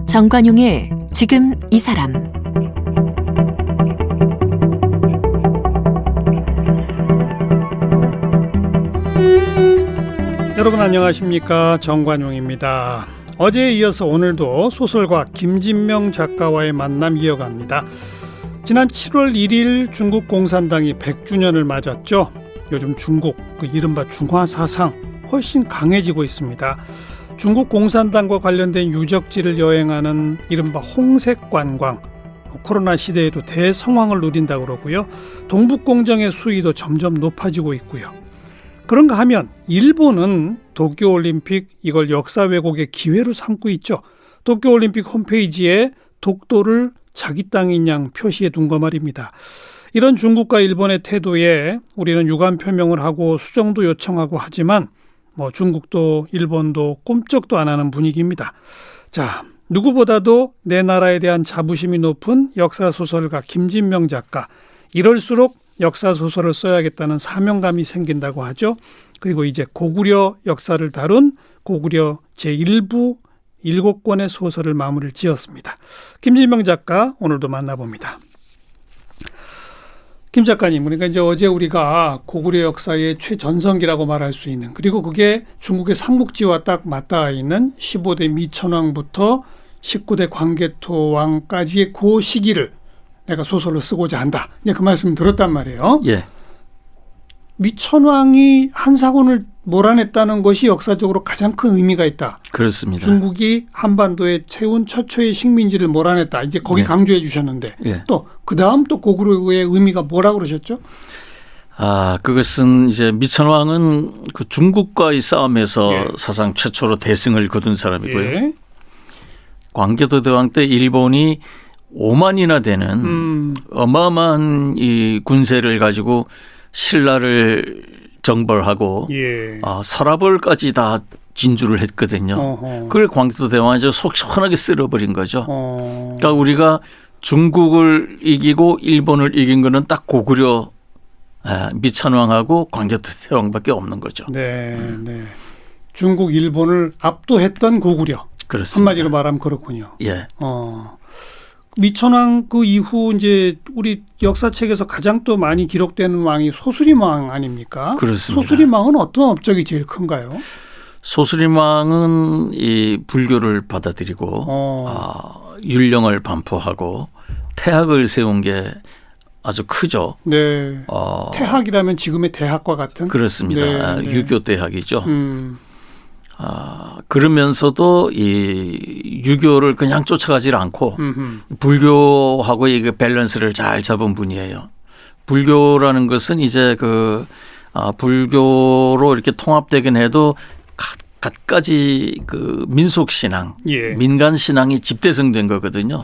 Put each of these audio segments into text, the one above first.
정관용의 지금 이 사람. 여러분 안녕하십니까? 정관용입니다. 어제에 이어서 오늘도 소설가 김진명 작가와의 만남 이어갑니다. 지난 7월 1일 중국 공산당이 100주년을 맞았죠. 요즘 중국 이른바 중화사상 훨씬 강해지고 있습니다. 중국 공산당과 관련된 유적지를 여행하는 이른바 홍색관광, 코로나 시대에도 대성황을 누린다고 그러고요. 동북공정의 수위도 점점 높아지고 있고요. 그런가 하면 일본은 도쿄올림픽 이걸 역사 왜곡의 기회로 삼고 있죠. 도쿄올림픽 홈페이지에 독도를 자기 땅인 양 표시해 둔 거 말입니다. 이런 중국과 일본의 태도에 우리는 유감 표명을 하고 수정도 요청하고 하지만 중국도 일본도 꿈쩍도 안 하는 분위기입니다. 자, 누구보다도 내 나라에 대한 자부심이 높은 역사소설가 김진명 작가. 이럴수록 역사소설을 써야겠다는 사명감이 생긴다고 하죠. 그리고 이제 고구려 역사를 다룬 고구려 제1부 7권의 소설을 마무리를 지었습니다. 김진명 작가 오늘도 만나봅니다. 김 작가님, 그러니까 이제 어제 우리가 고구려 역사의 최전성기라고 말할 수 있는, 그리고 그게 중국의 삼국지와 딱 맞닿아 있는 15대 미천왕부터 19대 광개토왕까지의 그 시기를 내가 소설로 쓰고자 한다. 이제 그 말씀 들었단 말이에요. 예. 미천왕이 한사군을 몰아냈다는 것이 역사적으로 가장 큰 의미가 있다. 그렇습니다. 중국이 한반도에 채운 최초의 식민지를 몰아냈다. 이제 거기 강조해 주셨는데 또 그 다음 또 고구려의 의미가 뭐라고 그러셨죠? 그것은 이제 미천왕은 그 중국과의 싸움에서 사상 최초로 대승을 거둔 사람이고요. 광개토 대왕 때 일본이 5만이나 되는 어마어마한 이 군세를 가지고 신라를 정벌하고 서라벌까지 다 진주를 했거든요. 그걸 광개토 대왕이 속 시원하게 쓸어버린 거죠. 그러니까 우리가 중국을 이기고 일본을 이긴 거는 딱 고구려 미천왕하고 광개토 대왕밖에 없는 거죠. 네. 중국, 일본을 압도했던 고구려. 그렇습니다. 한마디로 말하면 그렇군요. 예. 미천왕 그 이후 이제 우리 역사책에서 가장 또 많이 기록되는 왕이 소수림왕 아닙니까? 그렇습니다. 소수림왕은 어떤 업적이 제일 큰가요? 소수림왕은 이 불교를 받아들이고 율령을 반포하고 태학을 세운 게 아주 크죠. 네. 태학이라면 지금의 대학과 같은? 그렇습니다. 유교 대학이죠. 그러면서도 이 유교를 그냥 쫓아가지 않고 불교하고 이 밸런스를 잘 잡은 분이에요. 불교라는 것은 이제 불교로 이렇게 통합되긴 해도 갖가지 그 민속 신앙, 민간 신앙이 집대성된 거거든요.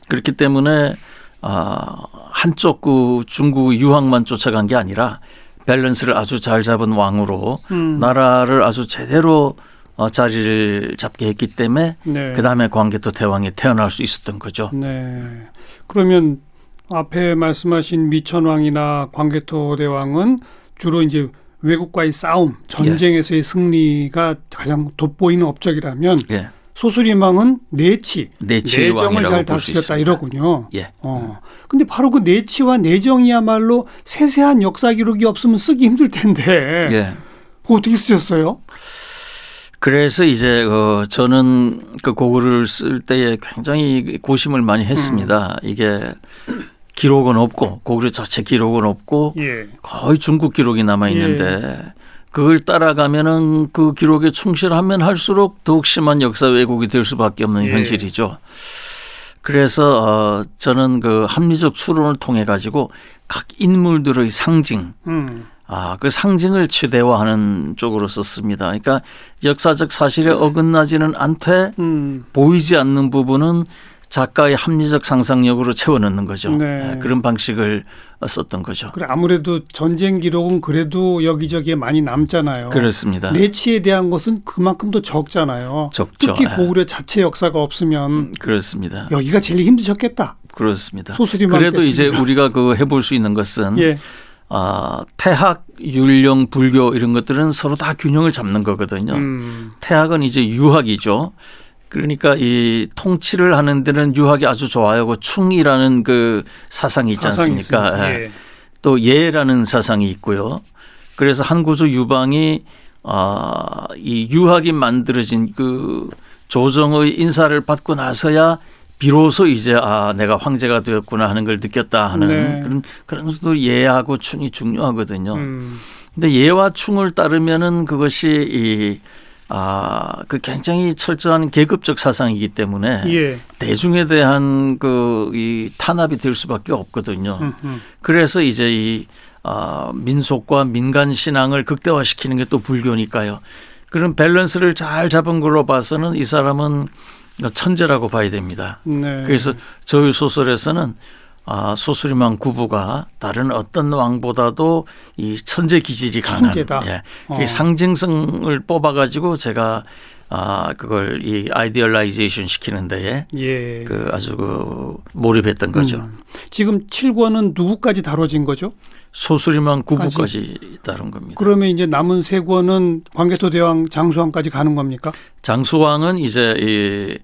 그렇기 때문에 한쪽 그 중국 유학만 쫓아간 게 아니라 밸런스를 아주 잘 잡은 왕으로 나라를 아주 제대로 자리를 잡게 했기 때문에 그다음에 광개토 대왕이 태어날 수 있었던 거죠. 네. 그러면 앞에 말씀하신 미천왕이나 광개토 대왕은 주로 이제 외국과의 싸움, 전쟁에서의 승리가 가장 돋보이는 업적이라면 소수림왕은 내정을 잘 다스렸다 이러군요. 근데 바로 그 내치와 내정이야말로 세세한 역사 기록이 없으면 쓰기 힘들 텐데 그거 어떻게 쓰셨어요? 그래서 이제 저는 그 고구려를 쓸 때에 굉장히 고심을 많이 했습니다. 이게 기록은 없고 고구려 자체 기록은 없고 거의 중국 기록이 남아 있는데 그걸 따라가면은 그 기록에 충실하면 할수록 더욱 심한 역사 왜곡이 될 수밖에 없는 현실이죠. 그래서 저는 그 합리적 추론을 통해 가지고 각 인물들의 상징, 그 상징을 최대화하는 쪽으로 썼습니다. 그러니까 역사적 사실에 어긋나지는 않되 보이지 않는 부분은 작가의 합리적 상상력으로 채워넣는 거죠. 그런 방식을 썼던 거죠. 그래, 아무래도 전쟁 기록은 그래도 여기저기에 많이 남잖아요. 그렇습니다. 내치에 대한 것은 그만큼 더 적잖아요. 적죠. 특히 고구려 자체 역사가 없으면 그렇습니다. 여기가 제일 힘드셨겠다. 그렇습니다. 소수리만 그래도 뺐습니다. 이제 우리가 그 해볼 수 있는 것은 예. 태학, 율령, 불교 이런 것들은 서로 다 균형을 잡는 거거든요. 태학은 이제 유학이죠. 그러니까 이 통치를 하는 데는 유학이 아주 좋아요. 그 충이라는 그 사상이 있지 않습니까? 예. 또 예라는 사상이 있고요. 그래서 한구조 유방이 이 유학이 만들어진 그 조정의 인사를 받고 나서야 비로소 이제 내가 황제가 되었구나 하는 걸 느꼈다 하는 네. 그런 것도 예하고 충이 중요하거든요. 근데 예와 충을 따르면은 그것이 그 굉장히 철저한 계급적 사상이기 때문에 예. 대중에 대한 이 탄압이 될 수밖에 없거든요. 그래서 이제 이 민속과 민간 신앙을 극대화시키는 게 또 불교니까요. 그런 밸런스를 잘 잡은 걸로 봐서는 이 사람은 천재라고 봐야 됩니다. 네. 그래서 저희 소설에서는 소수리만 구부가 다른 어떤 왕보다도 이 천재 기질이 강한 천재다. 그 상징성을 뽑아가지고 제가 그걸 이 아이디얼라이제이션 시키는 데에 예. 아주 몰입했던 거죠. 지금 7권은 누구까지 다뤄진 거죠? 소수리만 구부까지 다룬 겁니다. 그러면 이제 남은 3권은 광개토대왕 장수왕까지 가는 겁니까? 장수왕은 이제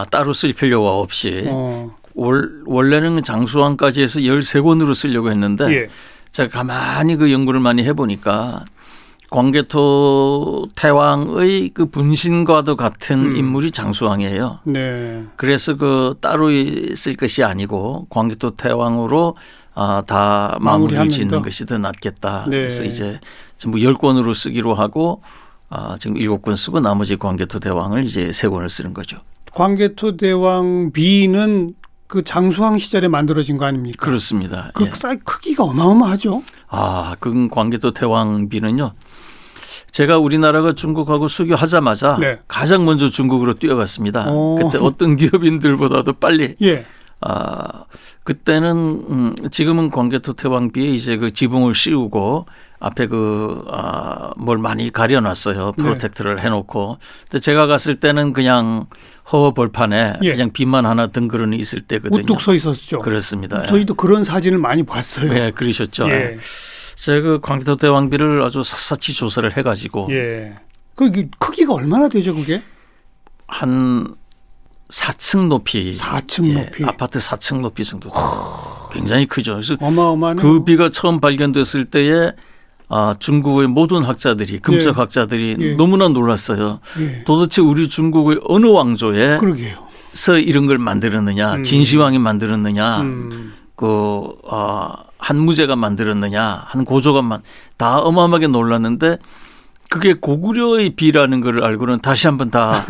따로 쓸 필요가 없이 원래는 장수왕까지 해서 13권으로 쓰려고 했는데 예. 제가 가만히 그 연구를 많이 해보니까 광개토 태왕의 그 분신과도 같은 인물이 장수왕이에요. 네. 그래서 따로 쓸 것이 아니고 광개토 태왕으로 다 마무리를 짓는 것이 더 낫겠다. 네. 그래서 이제 전부 10권으로 쓰기로 하고 지금 7권 쓰고 나머지 광개토 대왕을 이제 3권을 쓰는 거죠. 광개토대왕 비는 그 장수왕 시절에 만들어진 거 아닙니까? 그렇습니다. 그 크기가 어마어마하죠. 그 광개토 태왕 비는요. 제가 우리나라가 중국하고 수교하자마자 네. 가장 먼저 중국으로 뛰어갔습니다. 그때 어떤 기업인들보다도 빨리. 예. 그때는 지금은 광개토 태왕비에 이제 그 지붕을 씌우고 앞에 뭘 많이 가려놨어요. 프로텍터를 해놓고. 근데 제가 갔을 때는 그냥 허허벌판에 그냥 빛만 하나 덩그러니 있을 때거든요. 우뚝 서 있었죠. 그렇습니다. 저희도 그런 사진을 많이 봤어요. 네, 그러셨죠. 예. 제가 그 광개토 태왕비를 아주 샅샅이 조사를 해가지고 그 크기가 얼마나 되죠, 그게? 한 4층 높이, 4층 높이, 아파트 4층 높이 정도 굉장히 크죠. 그래서 어마어마하네요. 그 비가 처음 발견됐을 때에 중국의 모든 학자들이 금속 학자들이 너무나 놀랐어요. 도대체 우리 중국의 어느 왕조에 서 이런 걸 만들었느냐, 진시황이 만들었느냐, 한무제가 만들었느냐, 한 고조가 다 어마어마하게 놀랐는데. 그게 고구려의 비라는 걸 알고는 다시 한번 다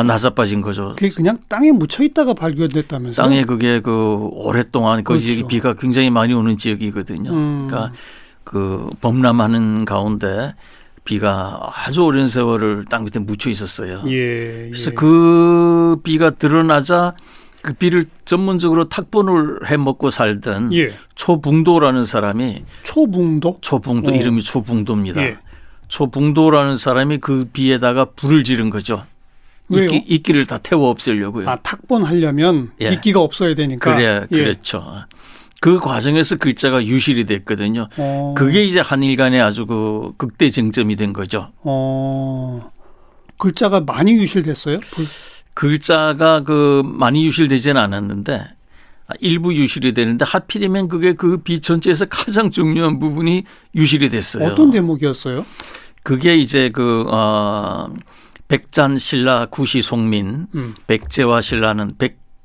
나자빠진 거죠. 그게 그냥 땅에 묻혀 있다가 발견됐다면서요? 땅에 그게 오랫동안 그 지역이 비가 굉장히 많이 오는 지역이거든요. 그러니까 그 범람하는 가운데 비가 아주 오랜 세월을 땅 밑에 묻혀 있었어요. 그래서 그 비가 드러나자 그 비를 전문적으로 탁본을 해 먹고 살던 초붕도라는 사람이 초붕도 이름이 초붕도입니다. 초붕도라는 사람이 그 비에다가 불을 지른 거죠. 왜요? 이끼를 다 태워 없애려고요. 탁본하려면 이끼가 없어야 되니까. 그렇죠. 그 과정에서 글자가 유실이 됐거든요. 그게 이제 한일 간의 아주 그 극대 쟁점이 된 거죠. 글자가 많이 유실됐어요? 글자가 많이 유실되지는 않았는데 일부 유실이 되는데 하필이면 그게 그 비 전체에서 가장 중요한 부분이 유실이 됐어요. 어떤 대목이었어요? 그게 이제 백잔 신라 구시 송민, 백제와 신라는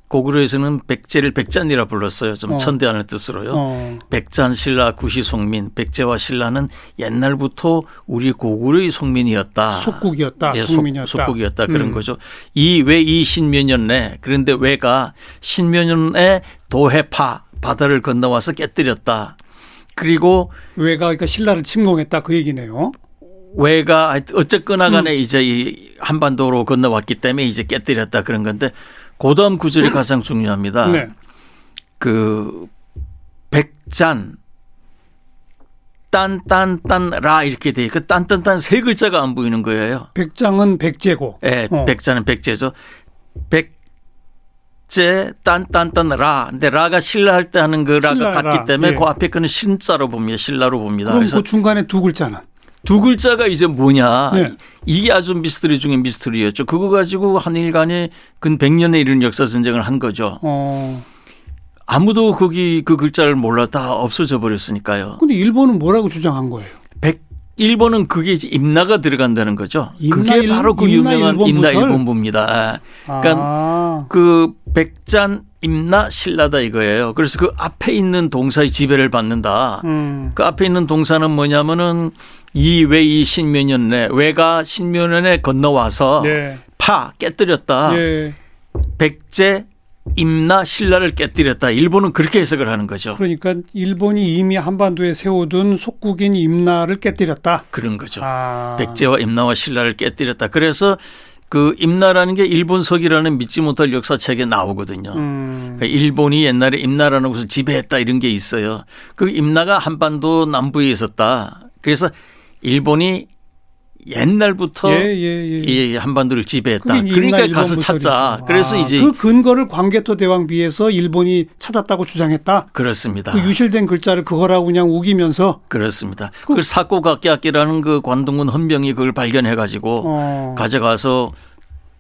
고구려에서는 백제를 백잔이라 불렀어요. 좀 천대하는 뜻으로요. 백잔 신라 구시 송민, 백제와 신라는 옛날부터 우리 고구려의 송민이었다. 속국이었다. 송민이었다. 속국이었다. 그런 거죠. 이 신몇년내 그런데 왜가 신몇년에 도해파 바다를 건너와서 깨뜨렸다. 그리고 왜가 그러니까 신라를 침공했다 그 얘기네요. 왜가 어쨌거나 간에 이제 이 한반도로 건너왔기 때문에 이제 깨뜨렸다 그런 건데 그 다음 구절이 가장 중요합니다. 그 백잔 딴라 이렇게 돼. 그 딴 세 글자가 안 보이는 거예요. 백장은 백제고. 백자는 백제죠. 백제 딴딴딴 라. 근데 라가 신라 할 때 하는 그 라가 신라, 같기 라. 때문에 예. 그 앞에 거는 신자로 봅니다. 신라로 봅니다. 그럼 그래서 그 중간에 두 글자는 두 글자가 이제 뭐냐. 네. 이게 아주 미스터리 중에 미스터리였죠. 그거 가지고 한일 간에 근 100년에 이른 역사 전쟁을 한 거죠. 아무도 거기 그 글자를 몰라 다 없어져 버렸으니까요. 근데 일본은 뭐라고 주장한 거예요? 일본은 그게 이제 임나가 들어간다는 거죠. 그게 바로 그 유명한 임나일본부입니다. 그러니까 그 백잔 임나 신라다 이거예요. 그래서 그 앞에 있는 동사의 지배를 받는다. 그 앞에 있는 동사는 뭐냐면은 이외이 신묘년에 외가 신묘년에 건너와서 네. 깨뜨렸다. 예. 백제 임나 신라를 깨뜨렸다. 일본은 그렇게 해석을 하는 거죠. 그러니까 일본이 이미 한반도에 세워둔 속국인 임나를 깨뜨렸다. 그런 거죠. 백제와 임나와 신라를 깨뜨렸다. 그래서 그 임나라는 게 일본석이라는 믿지 못할 역사책에 나오거든요. 그러니까 일본이 옛날에 임나라는 곳을 지배했다 이런 게 있어요. 그 임나가 한반도 남부에 있었다. 그래서 일본이 옛날부터 이 한반도를 지배했다. 그러니까 가서 찾자. 그래서 이제 그 근거를 광개토 대왕비에서 일본이 찾았다고 주장했다. 그렇습니다. 그 유실된 글자를 그거라고 그냥 우기면서 그렇습니다. 그 사코가케아키라는 그 관동군 헌병이 그걸 발견해 가지고 가져가서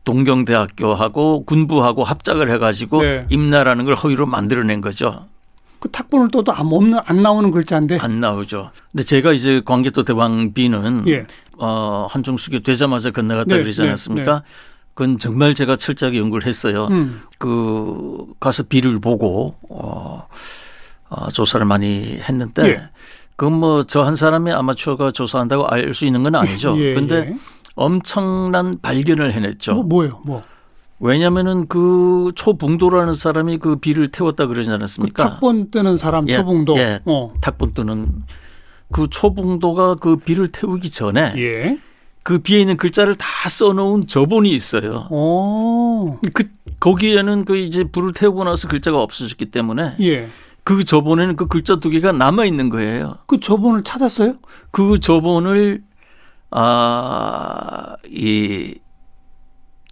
동경대학교하고 군부하고 합작을 해 가지고 네. 임나라는 걸 허위로 만들어낸 거죠. 그 탁본을 떠도 안 나오는 글자인데. 안 나오죠. 근데 제가 이제 광개토 대왕비는 예. 한중수교 되자마자 건너갔다 그러지 않았습니까? 네. 그건 정말 제가 철저하게 연구를 했어요. 그 가서 비를 보고 조사를 많이 했는데 예. 그건 뭐 저 한 사람이 아마추어가 조사한다고 알 수 있는 건 아니죠. 그런데 엄청난 발견을 해냈죠. 뭐예요? 왜냐하면은 그 초붕도라는 사람이 그 비를 태웠다 그러지 않았습니까? 그 탁본 뜨는 사람 초붕도. 예, 탁본 뜨는 그 초붕도가 그 비를 태우기 전에 예. 그 비에 있는 글자를 다 써놓은 저본이 있어요. 거기에는 그 이제 불을 태우고 나서 글자가 없어졌기 때문에 예. 그 저본에는 그 글자 두 개가 남아 있는 거예요. 그 저본을 찾았어요? 그 저본을 이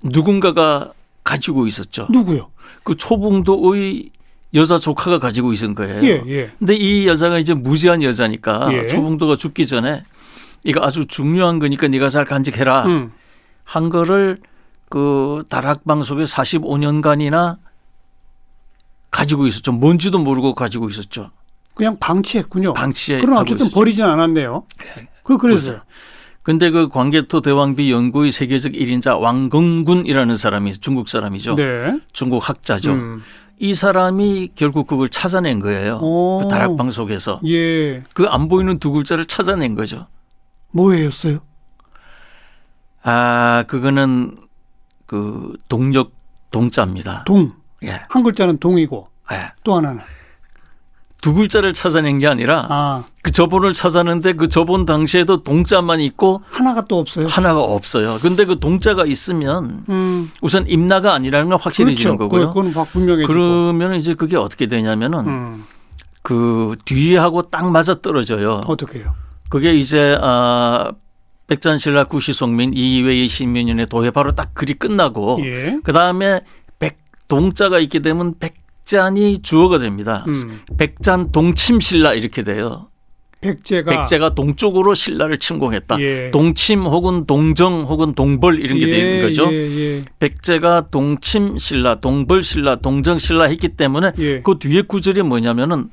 누군가가 가지고 있었죠. 누구요? 그 초붕도의 여자 조카가 가지고 있은 거예요. 예. 근데 이 여자가 이제 무지한 여자니까 예. 초붕도가 죽기 전에 이거 아주 중요한 거니까 네가 잘 간직해라 한 거를 그 다락방 속에 45년간이나 가지고 있었죠. 뭔지도 모르고 가지고 있었죠. 그냥 방치했군요. 그럼 어쨌든 있었죠. 버리진 않았네요. 그래서요. 근데 그 광개토 대왕비 연구의 세계적 1인자 왕건군이라는 사람이 중국 사람이죠. 네. 중국 학자죠. 이 사람이 결국 그걸 찾아낸 거예요. 그 다락방 속에서. 예. 그 안 보이는 두 글자를 찾아낸 거죠. 뭐예요였어요? 그거는 그 동력 동자입니다. 예. 한 글자는 동이고 예. 또 하나는 두 글자를 찾아낸 게 아니라 그 저본을 찾았는데 그 저본 당시에도 동자만 있고 하나가 또 없어요. 하나가 없어요. 근데 그 동자가 있으면 우선 임나가 아니라는 건 확실해지는 거고요. 그건 분명해지고. 그러면 이제 그게 어떻게 되냐면은 그 뒤하고 딱 맞아 떨어져요. 어떻게요? 그게 이제 백잔신라 구시송민 이외의 신민연의 도회 바로 딱 글이 끝나고 예. 그다음에 동자가 있게 되면 백잔이 주어가 됩니다. 백잔 동침신라 이렇게 돼요. 백제가 동쪽으로 신라를 침공했다. 예. 동침 혹은 동정 혹은 동벌 이런 게 되는 거죠. 예. 백제가 동침신라, 동벌신라, 동정신라 했기 때문에 그 뒤에 구절이 뭐냐면은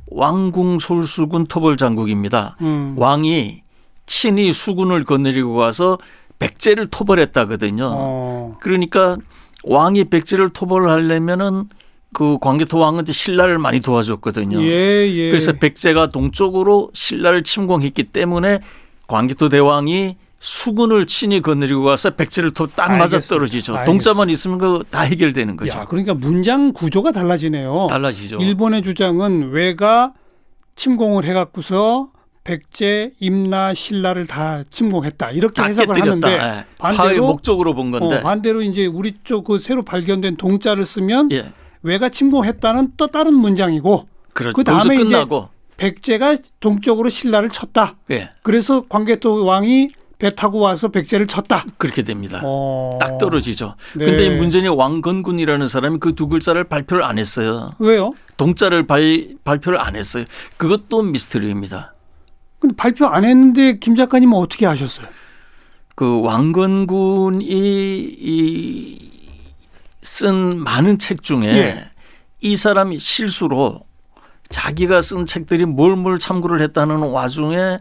왕궁솔수군 토벌장국입니다. 왕이 친히 수군을 거느리고 가서 백제를 토벌했다거든요. 그러니까 왕이 백제를 토벌하려면은 그 광개토 왕한테 신라를 많이 도와줬거든요. 그래서 백제가 동쪽으로 신라를 침공했기 때문에 광개토 대왕이 수군을 친히 거느리고 가서 백제를 딱 맞아 떨어지죠. 동자만 있으면 그거 다 해결되는 거죠. 그러니까 문장 구조가 달라지네요. 달라지죠. 일본의 주장은 외가 침공을 해갖고서 백제, 임나, 신라를 다 침공했다. 이렇게 해석을 깨뜨렸다. 하는데 반대로 목적으로 본 건데 반대로 이제 우리 쪽 그 새로 발견된 동자를 쓰면 예. 외가 침공했다는 또 다른 문장이고 그 다음에 이제 백제가 동쪽으로 신라를 쳤다. 예. 그래서 광개토 왕이 배 타고 와서 백제를 쳤다. 그렇게 됩니다. 어. 딱 떨어지죠. 네. 그런데 문제는 왕건군이라는 사람이 그 두 글자를 발표를 안 했어요. 왜요? 동자를 발표를 안 했어요. 그것도 미스터리입니다. 근데 발표 안 했는데 김 작가님은 어떻게 아셨어요? 그 왕건군이 쓴 많은 책 중에 예. 이 사람이 실수로 자기가 쓴 책들이 뭘 참고를 했다는 와중에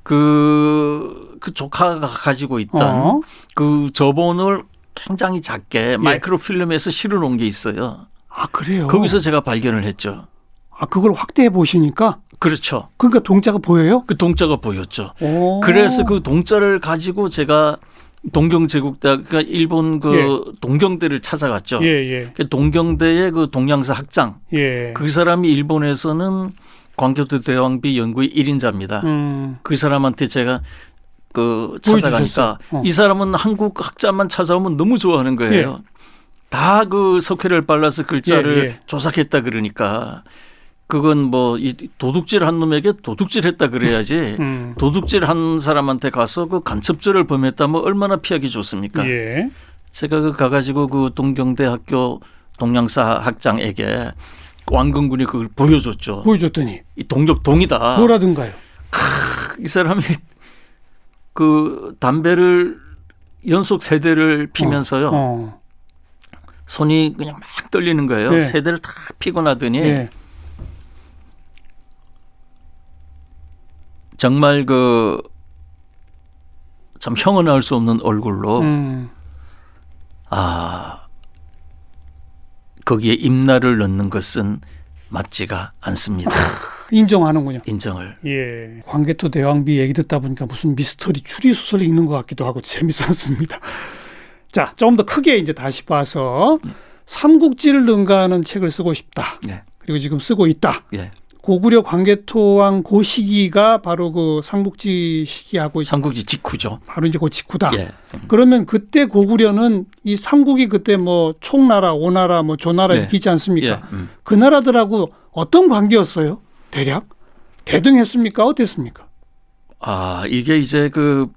그 조카가 가지고 있던 그 저본을 굉장히 작게 마이크로필름에서 실어 놓은 게 있어요. 아, 그래요? 거기서 제가 발견을 했죠. 아, 그걸 확대해 보시니까? 그렇죠. 그러니까 동자가 보여요? 그 동자가 보였죠. 오. 그래서 그 동자를 가지고 제가 동경제국대학, 그러니까 일본 그 동경대를 찾아갔죠. 예. 그 동경대의 그 동양사 학장. 예. 그 사람이 일본에서는 광교도 대왕비 연구의 1인자입니다. 그 사람한테 제가 그 찾아가니까 이 사람은 한국 학자만 찾아오면 너무 좋아하는 거예요. 다 그 석회를 발라서 글자를 조작했다 그러니까 그건 뭐 이 도둑질 한 놈에게 도둑질했다 그래야지 도둑질 한 사람한테 가서 그 간첩죄를 범했다면 얼마나 피하기 좋습니까? 예. 제가 그 가가지고 그 동경대 학교 동양사 학장에게 왕건군이 그걸 보여줬죠. 보여줬더니 이 동력동이다. 뭐라든가요? 이 사람이 그 담배를 연속 3대를 피면서요. 손이 그냥 막 떨리는 거예요. 3대를 다 피고 나더니 정말 그 참 형언 할 수 없는 얼굴로 거기에 임나를 넣는 것은 맞지가 않습니다. 인정하는군요. 인정을. 예. 광개토 대왕비 얘기 듣다 보니까 무슨 미스터리 추리 소설 읽는 것 같기도 하고 재밌었습니다. 자, 조금 더 크게 이제 다시 봐서 삼국지를 능가하는 책을 쓰고 싶다. 그리고 지금 쓰고 있다. 고구려 광개토왕 그 시기가 바로 그 삼국지 시기하고 삼국지 직후죠. 바로 이제 그 직후다. 그러면 그때 고구려는 이 삼국이 그때 뭐 총나라, 오나라, 뭐 조나라 이렇게 있지 않습니까? 그 나라들하고 어떤 관계였어요? 대략 대등했습니까? 어땠습니까? 아, 이게 이제 그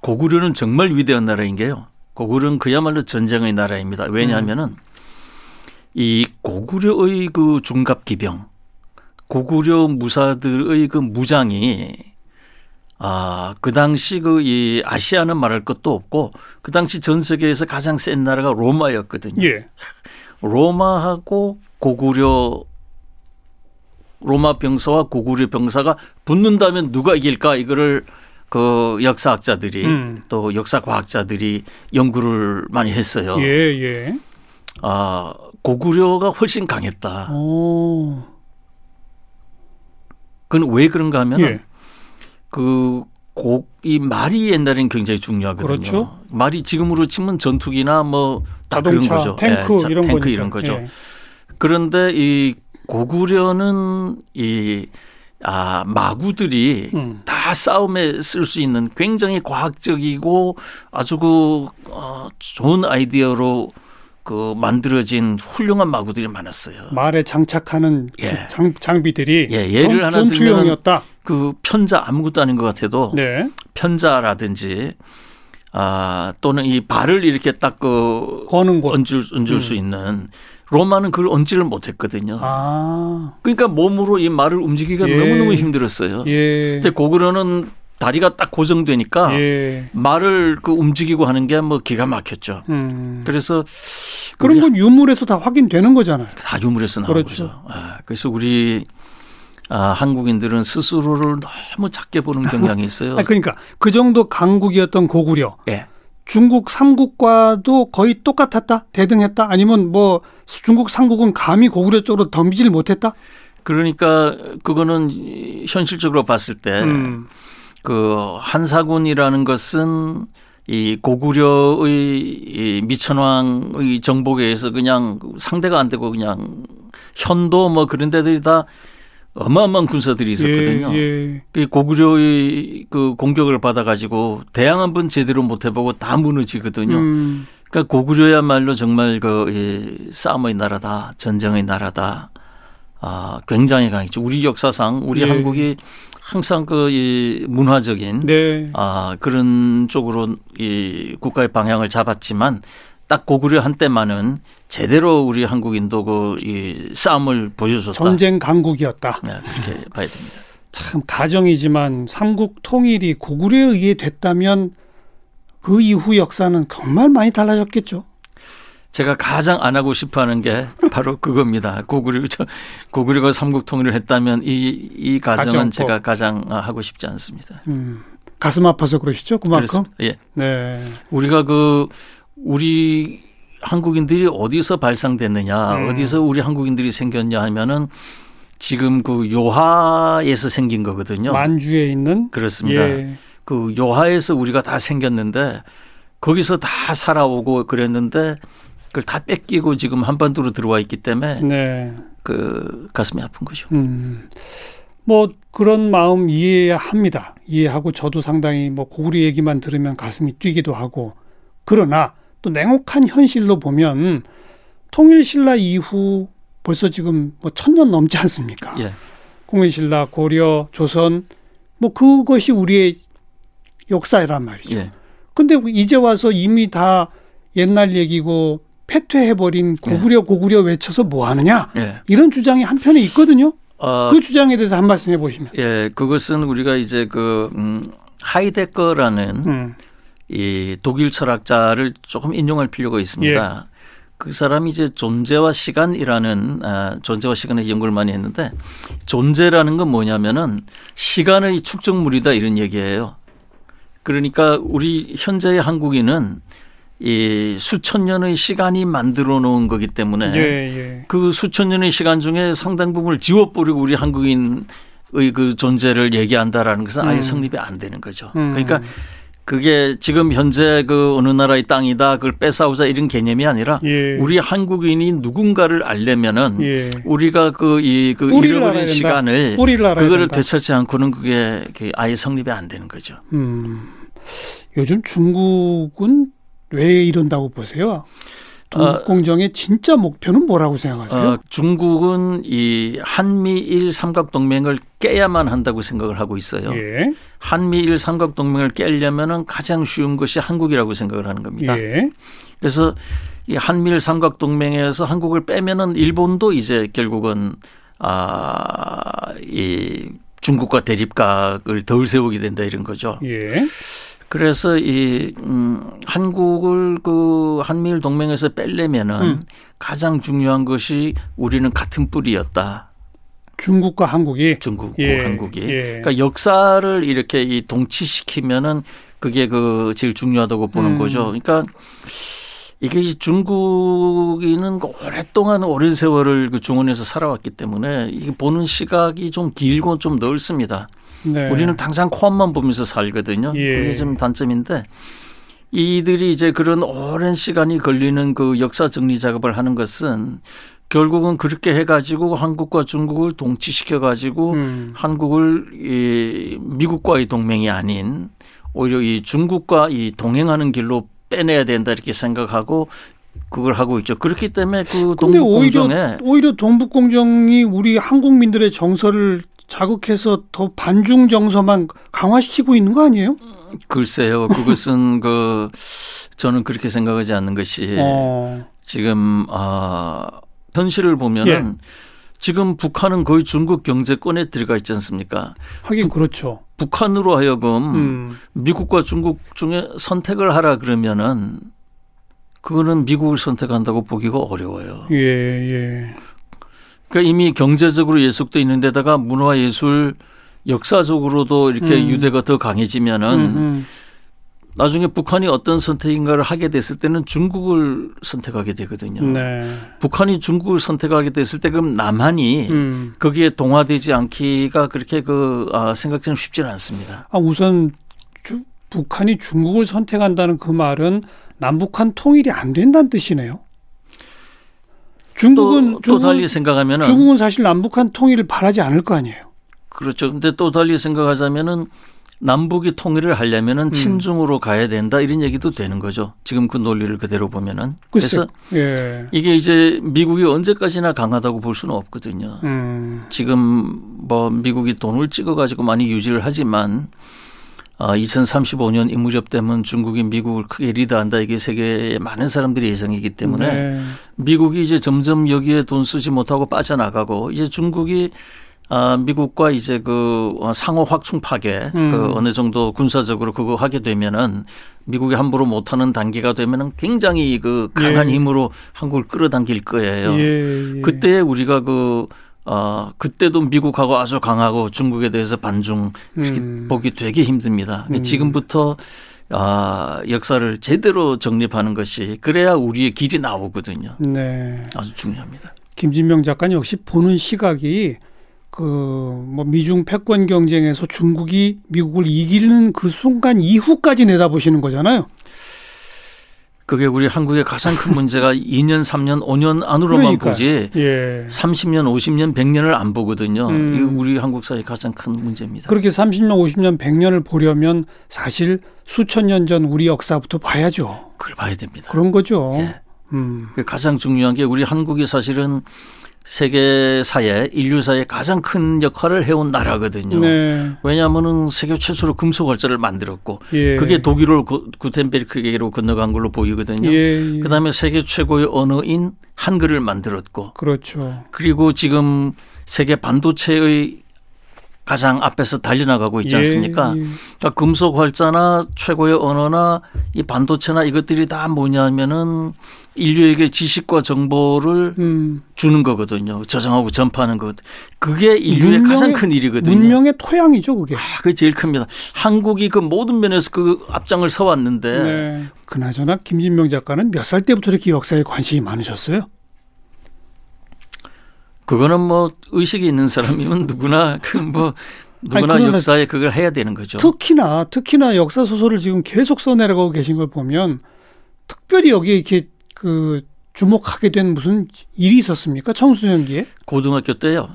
고구려는 정말 위대한 나라인 게요. 고구려는 그야말로 전쟁의 나라입니다. 왜냐하면은 이 고구려의 그 중갑 기병, 고구려 무사들의 그 무장이 그 당시 그 이 아시아는 말할 것도 없고 그 당시 전 세계에서 가장 센 나라가 로마였거든요. 로마하고 고구려 로마 병사와 고구려 병사가 붙는다면 누가 이길까 이거를 그 역사학자들이 또 역사 과학자들이 연구를 많이 했어요. 고구려가 훨씬 강했다. 그건 왜 그런가 하면 이 말이 옛날에는 굉장히 중요하거든요. 그렇죠. 말이 지금으로 치면 전투기나 뭐 다 그런 자동차, 거죠. 탱크 이런 탱크 거니까. 이런 거죠. 그런데 이 고구려는 마구들이 다 싸움에 쓸 수 있는 굉장히 과학적이고 아주 좋은 아이디어로 그 만들어진 훌륭한 마구들이 많았어요. 말에 장착하는 장비들이 예를 하나 전투용이었다. 그 편자 아무것도 아닌 것 같아도 편자라든지 또는 이 발을 이렇게 딱 거는 곳 얹을 수 있는 로마는 그걸 얹지를 못했거든요. 그러니까 몸으로 이 말을 움직이기가 너무너무 힘들었어요. 근데 고구려는 다리가 딱 고정되니까 말을 그 움직이고 하는 게 뭐 기가 막혔죠. 그래서 그런 건 유물에서 다 확인되는 거잖아요. 다 유물에서 나오는 거죠. 그래서 우리 한국인들은 스스로를 너무 작게 보는 경향이 있어요. 그러니까 그 정도 강국이었던 고구려. 중국 삼국과도 거의 똑같았다? 대등했다? 아니면 뭐 중국 삼국은 감히 고구려 쪽으로 덤비질 못했다? 그러니까 그거는 현실적으로 봤을 때 그 한사군이라는 것은 이 고구려의 이 미천왕의 정복에 의해서 그냥 상대가 안 되고 그냥 현도 뭐 그런 데들이 다 어마어마한 군사들이 있었거든요. 그 고구려의 그 공격을 받아가지고 대항 한번 제대로 못 해보고 다 무너지거든요. 그러니까 고구려야말로 정말 그 싸움의 나라다, 전쟁의 나라다. 굉장히 강했죠. 우리 역사상 우리 한국이 항상 이 문화적인 네. 그런 쪽으로 이 국가의 방향을 잡았지만 딱 고구려 한때만은 제대로 우리 한국인도 이 싸움을 보여줬다. 전쟁 강국이었다. 네, 그렇게 봐야 됩니다. 참 가정이지만 삼국 통일이 고구려에 의해 됐다면 그 이후 역사는 정말 많이 달라졌겠죠. 제가 가장 안 하고 싶어하는 게 바로 그겁니다. 고구려가 삼국 통일을 했다면 이 가정은 가정법. 제가 가장 하고 싶지 않습니다. 가슴 아파서 그러시죠, 그만큼. 그렇습니다. 예. 네. 우리가 우리 한국인들이 어디서 발상됐느냐, 어디서 우리 한국인들이 생겼냐 하면은 지금 그 요하에서 생긴 거거든요. 만주에 있는. 그렇습니다. 예. 그 요하에서 우리가 다 생겼는데 거기서 다 살아오고 그랬는데 그걸 다 뺏기고 지금 한반도로 들어와 있기 때문에 네. 그 가슴이 아픈 거죠. 뭐 그런 마음 이해합니다. 이해하고 저도 상당히 뭐 고구려 얘기만 들으면 가슴이 뛰기도 하고, 그러나 또 냉혹한 현실로 보면 통일신라 이후 벌써 지금 뭐 1000년 넘지 않습니까? 예. 공인신라, 고려, 조선 뭐 그것이 우리의 역사란 말이죠. 예. 근데 이제 와서 이미 다 옛날 얘기고 패퇴해버린 고구려 외쳐서 뭐 하느냐? 예. 이런 주장이 한편에 있거든요. 그 주장에 대해서 한 말씀 해보시면. 예, 그것은 우리가 이제 하이데거라는 이 독일 철학자를 조금 인용할 필요가 있습니다. 예. 그 사람이 이제 존재와 시간의 연구를 많이 했는데, 존재라는 건 뭐냐면은 시간의 축적물이다 이런 얘기예요. 그러니까 우리 현재의 한국인은 이 수천 년의 시간이 만들어 놓은 거기 때문에 그 수천 년의 시간 중에 상당 부분을 지워버리고 우리 한국인의 그 존재를 얘기한다라는 것은 아예 성립이 안 되는 거죠. 그러니까 그게 지금 현재 그 어느 나라의 땅이다 그걸 뺏어오자 이런 개념이 아니라 우리 한국인이 누군가를 알려면은 우리가 잃어버린 시간을 그거를 되찾지 않고는 그게 아예 성립이 안 되는 거죠. 요즘 중국은 왜 이런다고 보세요? 동북공정의 진짜 목표는 뭐라고 생각하세요? 중국은 이 한미일 삼각동맹을 깨야만 한다고 생각을 하고 있어요. 예. 한미일 삼각동맹을 깨려면은 가장 쉬운 것이 한국이라고 생각을 하는 겁니다. 예. 그래서 이 한미일 삼각동맹에서 한국을 빼면은 일본도 이제 결국은 이 중국과 대립각을 덜 세우게 된다 이런 거죠. 예. 그래서 이 한국을 그 한미일 동맹에서 빼려면은 가장 중요한 것이 우리는 같은 뿌리였다. 중국과 한국이. 중국과 한국이. 그러니까 역사를 이렇게 이 동치시키면은 그게 그 제일 중요하다고 보는 거죠. 그러니까 이게 중국인은 오랫동안 오랜 세월을 그 중원에서 살아왔기 때문에 이게 보는 시각이 좀 길고 좀 넓습니다. 네. 우리는 당장 코앞만 보면서 살거든요. 그게 좀 단점인데 이들이 이제 그런 오랜 시간이 걸리는 그 역사 정리 작업을 하는 것은 결국은 그렇게 해가지고 한국과 중국을 동치시켜가지고 한국을 이 미국과의 동맹이 아닌 오히려 이 중국과 이 동행하는 길로 빼내야 된다 이렇게 생각하고 그걸 하고 있죠. 그렇기 때문에 그 동북공정에 오히려 동북공정이 우리 한국민들의 정서를 자극해서 더 반중 정서만 강화시키고 있는 거 아니에요? 글쎄요. 그것은 저는 그렇게 생각하지 않는 것이 지금 현실을 보면은 지금 북한은 거의 중국 경제권에 들어가 있지 않습니까? 하긴 그렇죠. 북한으로 하여금 미국과 중국 중에 선택을 하라 그러면은 그거는 미국을 선택한다고 보기가 어려워요. 예. 그러니까 이미 경제적으로 예속돼 있는 데다가 문화 예술 역사적으로도 이렇게 유대가 더 강해지면은 나중에 북한이 어떤 선택인가를 하게 됐을 때는 중국을 선택하게 되거든요. 네. 북한이 중국을 선택하게 됐을 때 그럼 남한이 거기에 동화되지 않기가 그렇게 생각처럼 쉽지는 않습니다. 우선 북한이 중국을 선택한다는 그 말은 남북한 통일이 안 된다는 뜻이네요. 또 달리 생각하면은 중국은 사실 남북한 통일을 바라지 않을 거 아니에요. 그렇죠. 근데 또 달리 생각하자면은 남북이 통일을 하려면은 친중으로 가야 된다 이런 얘기도 되는 거죠. 지금 그 논리를 그대로 보면은. 그래서 예. 이게 이제 미국이 언제까지나 강하다고 볼 수는 없거든요. 지금 뭐 미국이 돈을 찍어가지고 많이 유지를 하지만 2035년 이 무렵 되면 중국이 미국을 크게 리드한다. 이게 세계의 많은 사람들의 예상이기 때문에 네. 미국이 이제 점점 여기에 돈 쓰지 못하고 빠져나가고 이제 중국이 미국과 이제 그 상호 확충 파괴 그 어느 정도 군사적으로 그거 하게 되면은 미국이 함부로 못하는 단계가 되면은 굉장히 그 강한 예. 힘으로 한국을 끌어당길 거예요. 예. 그때 우리가 그때도 미국하고 아주 강하고 중국에 대해서 반중 그렇게 보기 되게 힘듭니다. 지금부터 역사를 제대로 정립하는 것이 그래야 우리의 길이 나오거든요. 네. 아주 중요합니다. 김진명 작가는 역시 보는 시각이 뭐 미중 패권 경쟁에서 중국이 미국을 이기는 그 순간 이후까지 내다보시는 거잖아요. 그게 우리 한국의 가장 큰 문제가 2년, 3년, 5년 안으로만 보지 30년, 50년, 100년을 안 보거든요. 이거 우리 한국 사회의 가장 큰 문제입니다. 그렇게 30년, 50년, 100년을 보려면 사실 수천 년 전 우리 역사부터 봐야죠. 그걸 봐야 됩니다. 그런 거죠. 예. 가장 중요한 게 우리 한국이 사실은 세계사에 인류사에 가장 큰 역할을 해온 나라거든요. 네. 왜냐하면은 세계 최초로 금속 활자를 만들었고 예. 그게 독일로 구텐베르크계로 건너간 걸로 보이거든요. 예. 그다음에 세계 최고의 언어인 한글을 만들었고 그렇죠. 그리고 지금 세계 반도체의 가장 앞에서 달려나가고 있지 않습니까? 그러니까 금속 활자나 최고의 언어나 이 반도체나 이것들이 다 뭐냐면은 인류에게 지식과 정보를 주는 거거든요. 저장하고 전파하는 것. 그게 인류의 가장 큰 일이거든요. 문명의 토양이죠, 그게. 그게 제일 큽니다. 한국이 그 모든 면에서 그 앞장을 서왔는데. 네. 그나저나 김진명 작가는 몇 살 때부터 이렇게 역사에 관심이 많으셨어요? 그거는 뭐 의식이 있는 사람이면 누구나 누구나 역사에 그걸 해야 되는 거죠. 특히나 역사 소설을 지금 계속 써내려가고 계신 걸 보면 특별히 여기에 이렇게 주목하게 된 무슨 일이 있었습니까? 청소년기에? 고등학교 때요.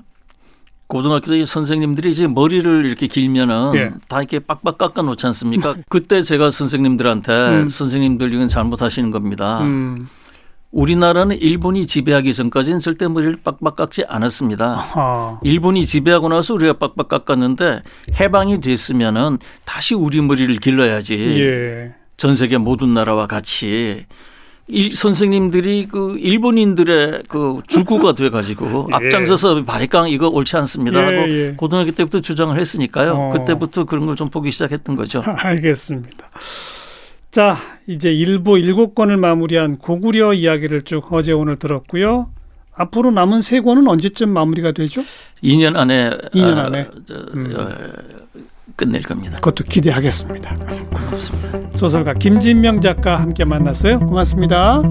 고등학교 때 선생님들이 이제 머리를 이렇게 길면은 다 이렇게 빡빡 깎아 놓지 않습니까? 그때 제가 선생님들한테 선생님들 이건 잘못하시는 겁니다. 우리나라는 일본이 지배하기 전까지는 절대 머리를 빡빡 깎지 않았습니다. 아하. 일본이 지배하고 나서 우리가 빡빡 깎았는데 해방이 됐으면은 다시 우리 머리를 길러야지. 예. 전 세계 모든 나라와 같이. 선생님들이 그 일본인들의 그 주구가 돼가지고 앞장서서 바리깡 이거 옳지 않습니다 하고 고등학교 때부터 주장을 했으니까요. 그때부터 그런 걸 좀 보기 시작했던 거죠. 알겠습니다. 자, 이제 1부 7권을 마무리한 고구려 이야기를 쭉 어제 오늘 들었고요. 앞으로 남은 3권은 언제쯤 마무리가 되죠? 2년 안에 끝낼 겁니다. 그것도 기대하겠습니다. 고맙습니다. 소설가 김진명 작가 함께 만났어요. 고맙습니다.